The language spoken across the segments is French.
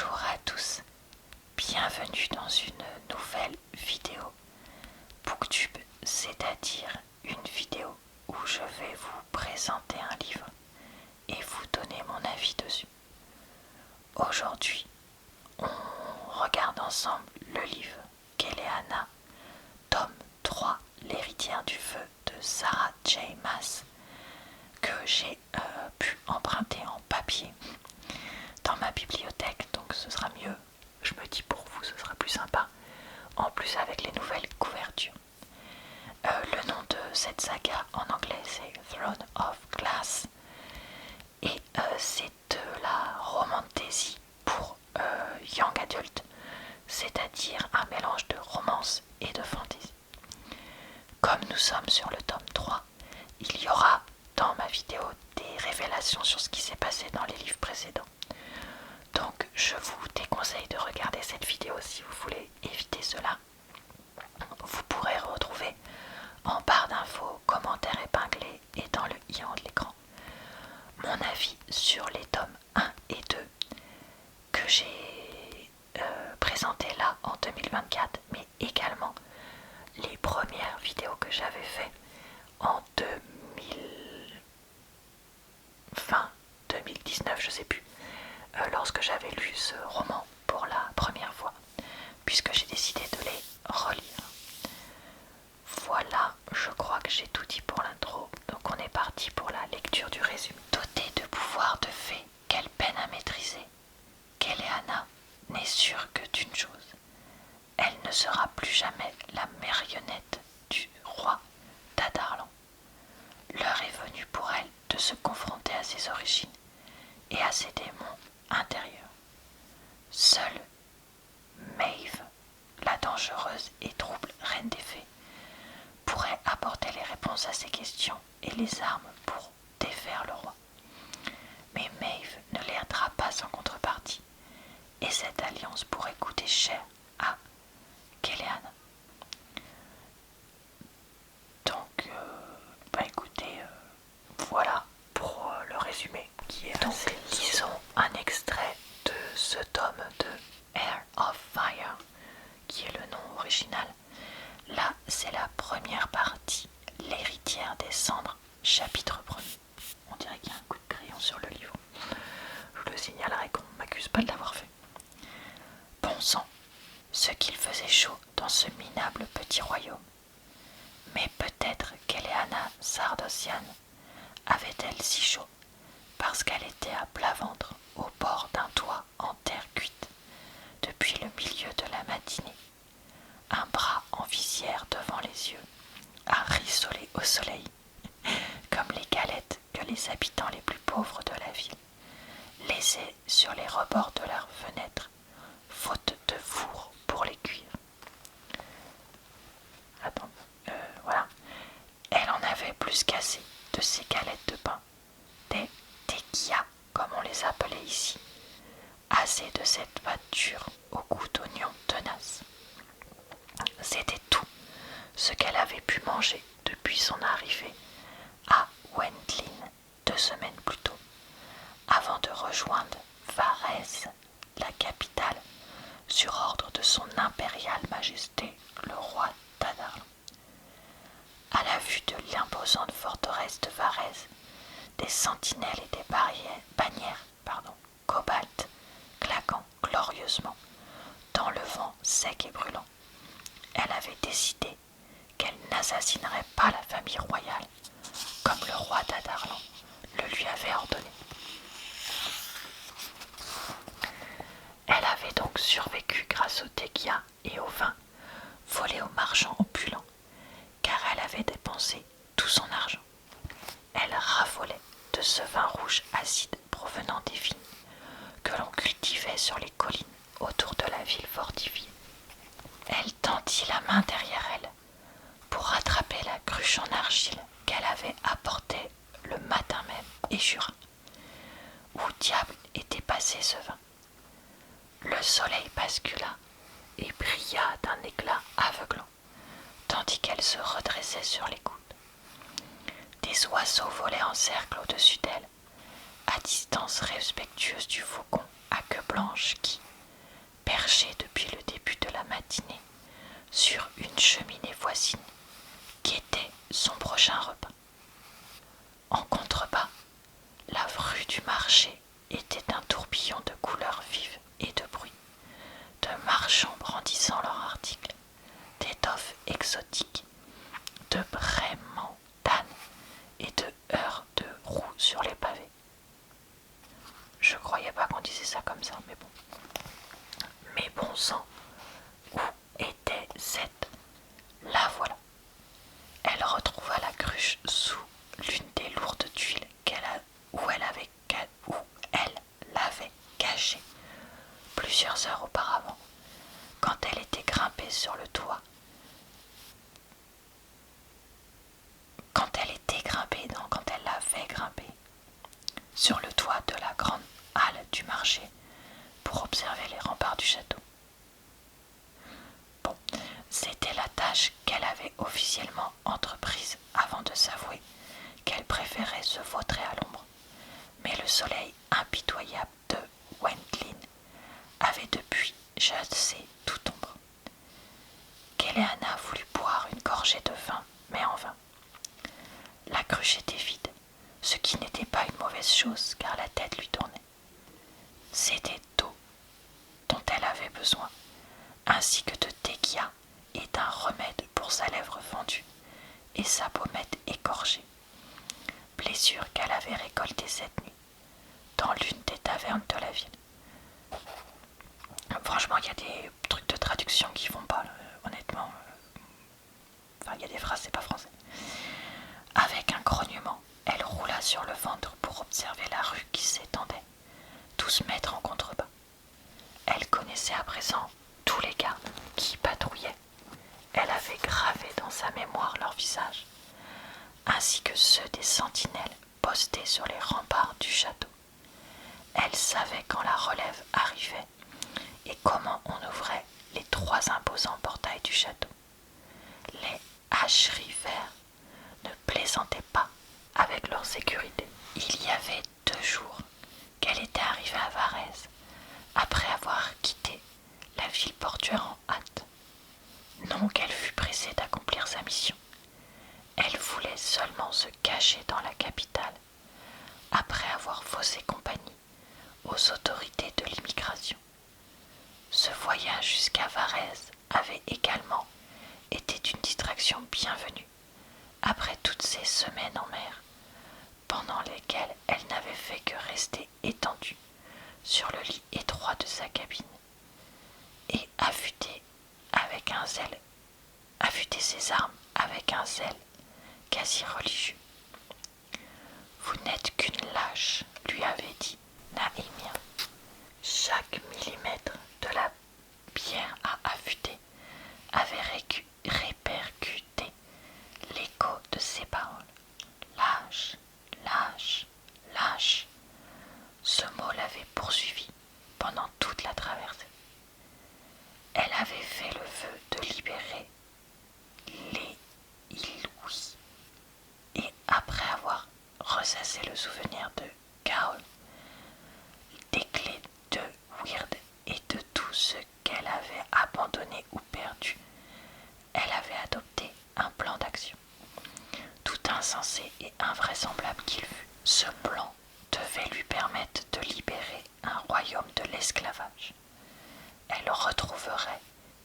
Bonjour à tous, bienvenue dans une nouvelle vidéo Booktube, c'est-à-dire une vidéo où je vais vous présenter un livre et vous donner mon avis dessus. Aujourd'hui, on regarde ensemble le livre Keleana, tome 3, L'héritière du feu de Sarah J. Maas, que j'ai pu emprunter en papier dans ma bibliothèque, donc ce sera mieux, je me dis pour vous, ce sera plus sympa, en plus avec les nouvelles couvertures. Le nom de cette saga en anglais c'est Throne of Glass et c'est de la romantasy pour young adult, c'est-à-dire un mélange de romance et de fantasy. Comme nous sommes sur le tome 3, il y aura dans ma vidéo des révélations sur ce qui s'est passé dans les livres précédents. Donc je vous déconseille de regarder cette vidéo si vous voulez éviter cela. Vous pourrez retrouver en barre d'infos, commentaires épinglés et dans le i en de l'écran mon avis sur les tomes 1 et 2 que j'ai présenté là en 2024, mais également les premières vidéos que j'avais fait en 2019, je sais plus, lorsque j'avais lu ce roman pour la première fois, puisque j'ai décidé de les relire. Voilà, je crois que j'ai tout dit pour l'intro, donc on est parti pour la lecture du résumé. Dotée de pouvoirs de fée qu'elle peine à maîtriser, Keleana n'est sûre que d'une chose: elle ne sera plus jamais la marionnette du roi d'Adarlan. L'heure est venue pour elle de se confronter à ses origines et à ses démons intérieurs. Seule Maeve, la dangereuse et trouble reine des fées, pourrait apporter les réponses à ces questions et les armes pour défaire le roi. Mais Maeve ne l'aidera pas sans contrepartie, et cette alliance pourrait coûter cher à Keleana. Donc, écoutez, voilà pour le résumé qui est assez... Lisons un extrait de ce tome de Heir of Fire, qui est le nom original. Là, c'est la première partie, L'héritière des cendres, chapitre 1er. On dirait qu'il y a un coup de crayon sur le livre. Je vous le signalerai qu'on ne m'accuse pas de l'avoir fait. Bon sang, ce qu'il faisait chaud dans ce minable petit royaume. Mais peut-être qu'Eleana Sardosian avait-elle si chaud parce qu'elle était à plat ventre au bord d'un toit en terre cuite depuis le milieu de la matinée, un bras en visière devant les yeux, à rissoler au soleil, comme les galettes que les habitants les plus pauvres de la ville laisaient sur les rebords de leurs fenêtres, faute de four pour les cuire. Attends, voilà. Elle en avait plus qu'assez de ces galettes de pain, des tequillas comme on les appelait ici, assez de cette pâte dure au goût d'oignon tenace. C'était tout ce qu'elle avait pu manger depuis son arrivée à Wendlin 2 semaines plus tôt, avant de rejoindre Varèse, la capitale, sur ordre de son impériale majesté, le roi d'Adarlan. À la vue de l'imposante forteresse de Varèse, des sentinelles et des bannières cobalt claquant glorieusement dans le vent sec et brûlant, elle avait décidé qu'elle n'assassinerait pas la famille royale comme le roi d'Adarlan le lui avait ordonné. Elle avait donc survécu grâce au tequila et au vin volés aux marchands opulents, car elle avait dépensé tout son argent. Elle raffolait de ce vin rouge acide provenant des vignes que l'on cultivait sur les collines autour de la ville fortifiée. Elle tendit la main derrière elle pour rattraper la cruche en argile qu'elle avait apportée le matin même et jura: où diable était passé ce vin? Le soleil bascula et brilla d'un éclat aveuglant, tandis qu'elle se redressait sur les coudes. Des oiseaux volaient en cercle au-dessus d'elle, à distance respectueuse du faucon à queue blanche qui, comme ça, mais bon. Mais bon sang, où était cette? La voilà. Elle retrouva la cruche sous l'une des lourdes tuiles où elle l'avait cachée plusieurs heures auparavant, quand elle était grimpée sur le toit. Quand elle l'avait grimpée sur le toit de la grande halle du marché pour observer les remparts du château. Bon, c'était la tâche qu'elle avait officiellement entreprise avant de s'avouer qu'elle préférait se vautrer à l'ombre. Mais le soleil impitoyable de Wendlin avait depuis chassé toute ombre. Kéléana voulut boire une gorgée de vin, mais en vain. La cruche était vide, ce qui n'était pas une mauvaise chose car la tête lui tournait. C'était d'eau dont elle avait besoin, ainsi que de tequila et d'un remède pour sa lèvre fendue et sa pommette écorchée, blessure qu'elle avait récoltée cette nuit dans l'une des tavernes de la ville. Franchement, il y a des trucs de traduction qui vont pas, honnêtement. Enfin, il y a des phrases, c'est pas français. Avec un grognement, elle roula sur le ventre pour observer la rue qui s'étendait, 12 mètres en contrebas. Elle connaissait à présent tous les gardes qui patrouillaient. Elle avait gravé dans sa mémoire leurs visages, ainsi que ceux des sentinelles postés sur les remparts du château. Elle savait quand la relève arrivait et comment on ouvrait les 3 imposants portails du château. Les hacheries verts ne plaisantaient pas avec leur sécurité. Il y avait 2 jours qu'elle était arrivée à Varèse, après avoir quitté la ville portuaire en hâte. Non qu'elle fût pressée d'accomplir sa mission. Elle voulait seulement se cacher dans la capitale, après avoir faussé compagnie aux autorités de l'immigration. Ce voyage jusqu'à Varèse avait également été une distraction bienvenue, après toutes ces semaines en mer, pendant lesquelles elle n'avait fait que rester étendue sur le lit étroit de sa cabine et affûter ses armes avec un zèle quasi religieux. Vous n'êtes qu'une lâche, lui avait dit Nahimia. Chaque millimètre de la pierre à affûter avait répercuté l'écho de ses paroles. Lâche, lâche, lâche. Ce mot l'avait poursuivi pendant toute la traversée. Elle avait fait le vœu de libérer les Ilouis et après avoir ressassé le souvenir de Gaol, des clés de Weird et de tout ce qu'elle avait abandonné ou perdu, elle avait adopté un plan d'action. Tout insensé et invraisemblable qu'il fût, ce plan devait lui permettre de libérer un royaume de l'esclavage. Elle retrouverait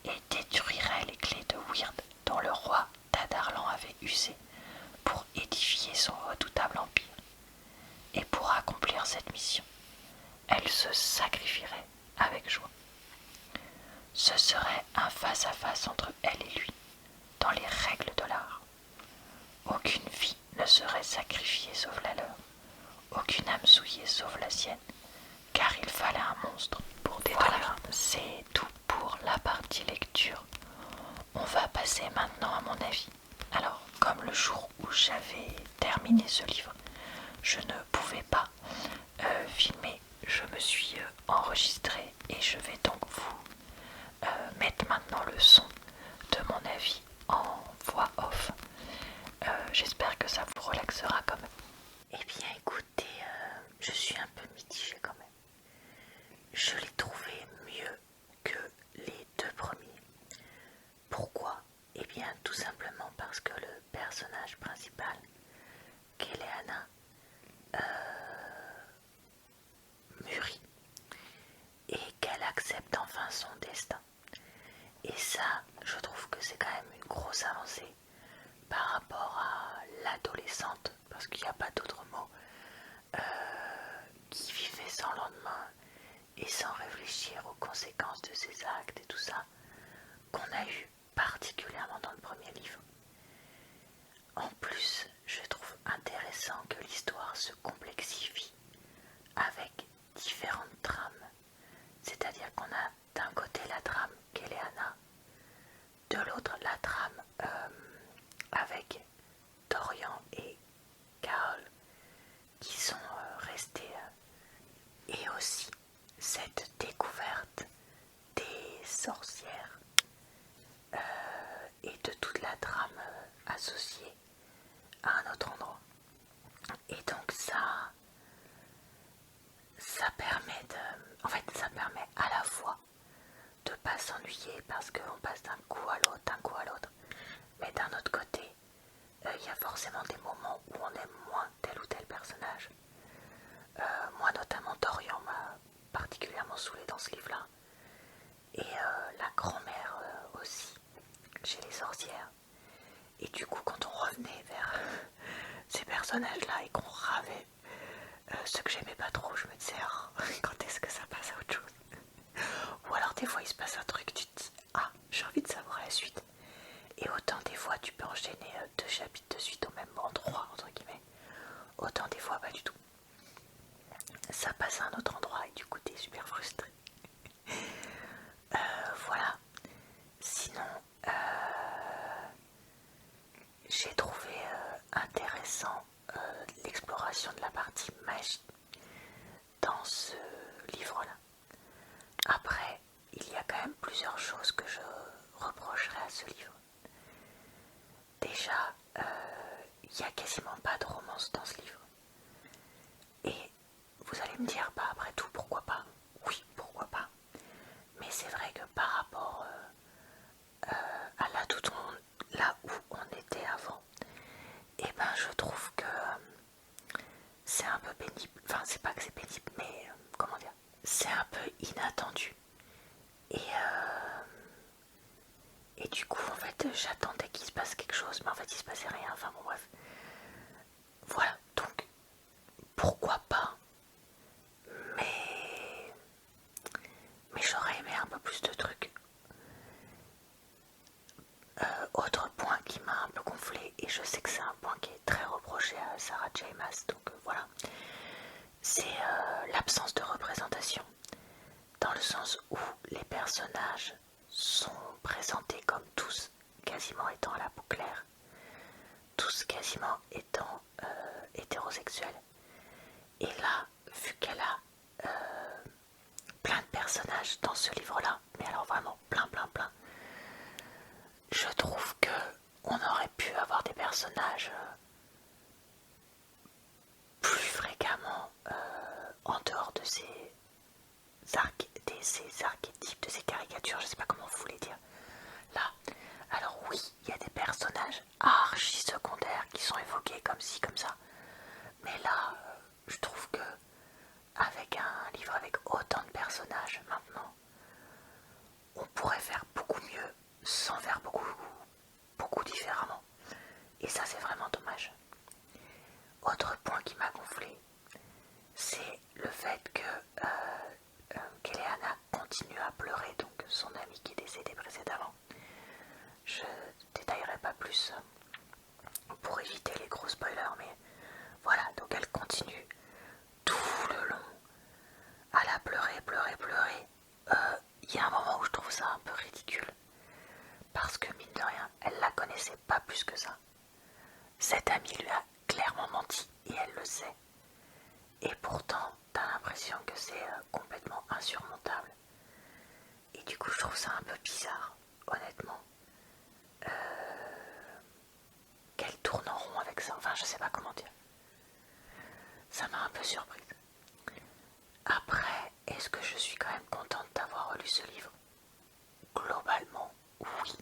et détruirait les clés de Weird dont le roi Tadarlan avait usé pour édifier son redoutable empire. Et pour accomplir cette mission, elle se sacrifierait avec joie. Ce serait un face-à-face entre elle et lui, dans les règles de l'art. Aucune vie ne serait sacrifiée sauf la leur, aucune âme souillée sauf la sienne, car il fallait un monstre pour détruire. Voilà, c'est tout pour la partie lecture. On va passer maintenant à mon avis. Alors, comme le jour où j'avais terminé ce livre, je ne pouvais pas filmer, je me suis enregistrée et je vais donc vous mettre maintenant le son de mon avis en voix off. J'espère que ça vous relaxera quand même. Eh bien écoutez, je suis un peu mitigée quand même. Je l'ai trouvé mieux que les 2 premiers. Pourquoi? Eh bien tout simplement parce que le personnage principal, Kéléana, mûrit et qu'elle accepte enfin son destin. Et ça, je trouve que c'est quand même une grosse avancée par rapport à l'adolescente, parce qu'il n'y a pas d'autre mot, qui vivait sans lendemain et sans réfléchir aux conséquences de ses actes et tout ça, qu'on a eu particulièrement dans le premier livre. En plus, je trouve intéressant que l'histoire se complexifie avec différentes trames. C'est-à-dire qu'on a d'un côté la trame Keleana, de l'autre la trame avec Dorian et Carl qui sont restés, et aussi cette découverte des sorcières et de toute la trame associée à un autre endroit. Et donc ça permet en fait ça permet à la fois de pas s'ennuyer parce qu'on passe d'un coup à l'autre, mais d'un autre côté, il y a forcément des moments où on aime moins tel ou tel personnage. Moi notamment Dorian m'a particulièrement saoulé dans ce livre-là, et la grand-mère aussi, chez les sorcières. Et du coup, quand on revenait vers ces personnages-là et qu'on ravait ce que j'aimais pas trop, je me disais oh, quand est-ce que ça passe à autre chose. Ou alors des fois il se passe un truc, tu te dis ah, j'ai envie de savoir la suite. Et autant des fois tu peux enchaîner 2 chapitres de suite au même endroit, entre guillemets, autant des fois pas du tout. Ça passe à un autre endroit et du coup t'es super frustré. Voilà. Sinon, j'ai trouvé intéressant l'exploration de la partie magie dans ce livre-là. Après, il y a quand même plusieurs choses que je reprocherais à ce livre. Déjà, il n'y a quasiment pas de romance dans ce livre. Et vous allez me dire, bah après tout, pourquoi pas? Oui, pourquoi pas? Mais c'est vrai que par rapport à là où on était avant, et ben je trouve que c'est un peu pénible. Enfin, c'est pas que c'est pénible, mais comment dire? C'est un peu inattendu. Et du coup, en fait, j'attendais qu'il se passe quelque chose, mais en fait, il se passait rien. Enfin, bon, bref. Voilà, donc, pourquoi pas? Mais j'aurais aimé un peu plus de trucs. Autre point qui m'a un peu gonflé, et je sais que c'est un point qui est très reproché à Sarah J. Maas, donc voilà, c'est l'absence de représentation, dans le sens où les personnages sont présentés comme tous quasiment étant à la peau claire, tous quasiment étant hétérosexuels. Et là, vu qu'elle a plein de personnages dans ce livre-là, mais alors vraiment plein, je trouve que on aurait pu avoir des personnages plus fréquemment en dehors de ces archétypes, de ces caricatures, je sais pas comment vous voulez dire. Là, alors oui, il y a des personnages archi secondaires qui sont évoqués comme ci, comme ça. Mais là, je trouve que avec un livre avec autant de personnages maintenant, on pourrait faire beaucoup mieux sans faire beaucoup différemment. Et ça, c'est vraiment dommage. Autre point qui m'a gonflé, c'est le fait que Keleana continue à pleurer, donc son ami qui est décédé précédemment. Je détaillerai pas plus pour éviter les gros spoilers, mais voilà, donc elle continue tout le long à la pleurer. Il y a un moment où je trouve ça un peu ridicule, parce que mine de rien, elle la connaissait pas plus que ça. Cet ami lui a clairement menti et elle le sait. Et pourtant, t'as l'impression que c'est complètement insurmontable. Et du coup, je trouve ça un peu bizarre, honnêtement. Qu'elle tourne en rond avec ça. Enfin, je sais pas comment dire. Ça m'a un peu surprise. Après, est-ce que je suis quand même contente d'avoir relu ce livre? Globalement, oui.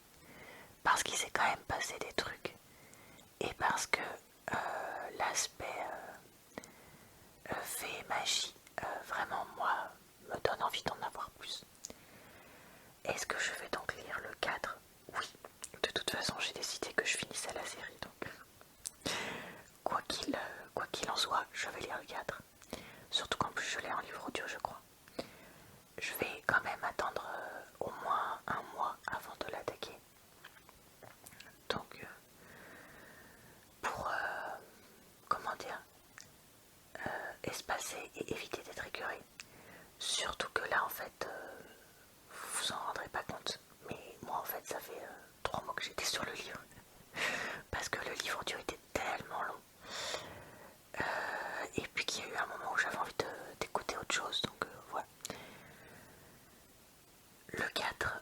Parce qu'il s'est quand même passé des trucs. Et parce que l'aspect fée magie, vraiment, moi, me donne envie d'en avoir plus. Est-ce que je vais donc lire le 4? Oui. De toute façon, j'ai décidé que je finissais la série, donc quoi qu'il en soit, je vais lire le 4. Surtout qu'en plus je l'ai en livre audio, je crois.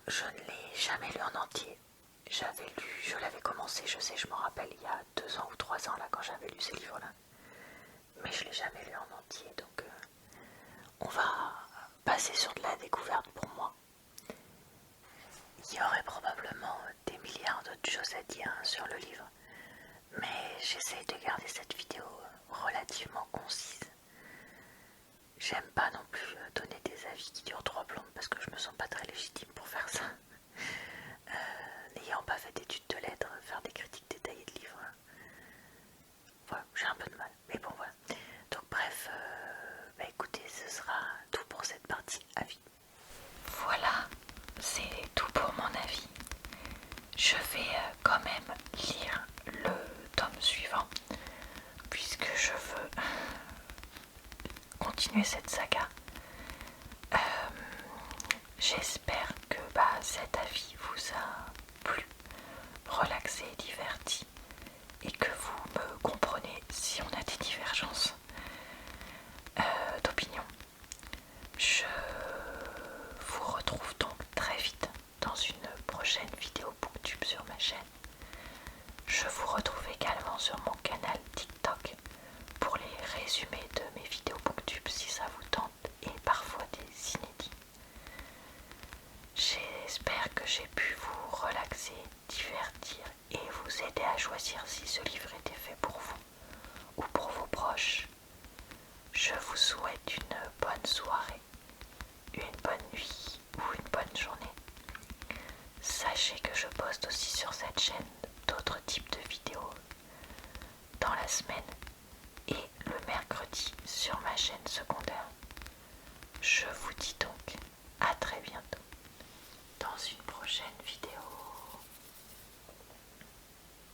je ne l'ai jamais lu en entier. Je l'avais commencé, je me rappelle, il y a 2 ans ou 3 ans là quand j'avais lu ce livre-là. Mais je ne l'ai jamais lu en entier, donc on va passer sur de la découverte pour moi. Il y aurait probablement des milliards d'autres choses à dire sur le livre, mais j'essaye de garder cette vidéo relativement concise. J'aime pas non plus donner des avis qui durent 3 plombes parce que je me sens pas très légitime pour faire ça. N'ayant pas fait d'études de lettres, faire des critiques détaillées de livres, voilà, j'ai un peu de mal. Mais bon voilà. Donc bref, écoutez, ce sera tout pour cette partie avis. Voilà, c'est tout pour mon avis. Je vais quand même lire le tome suivant puisque je veux continuer cette saga. J'espère que cet avis vous a plu, relaxé et diverti et que vous me comprenez si on a des divergences d'opinion. Je vous retrouve donc très vite dans une prochaine vidéo Booktube sur ma chaîne. Je vous retrouve également sur mon canal TikTok pour les résumés de mes vidéos Booktube si ça vous tente et parfois des inédits. J'espère que j'ai pu vous relaxer, divertir et vous aider à choisir si ce livre était fait pour vous ou pour vos proches. Je vous souhaite une bonne soirée, une bonne nuit ou une bonne journée. Sachez que je poste aussi sur cette chaîne d'autres types de vidéos dans la semaine et le mercredi sur ma chaîne secondaire. Je vous dis donc à très bientôt dans une prochaine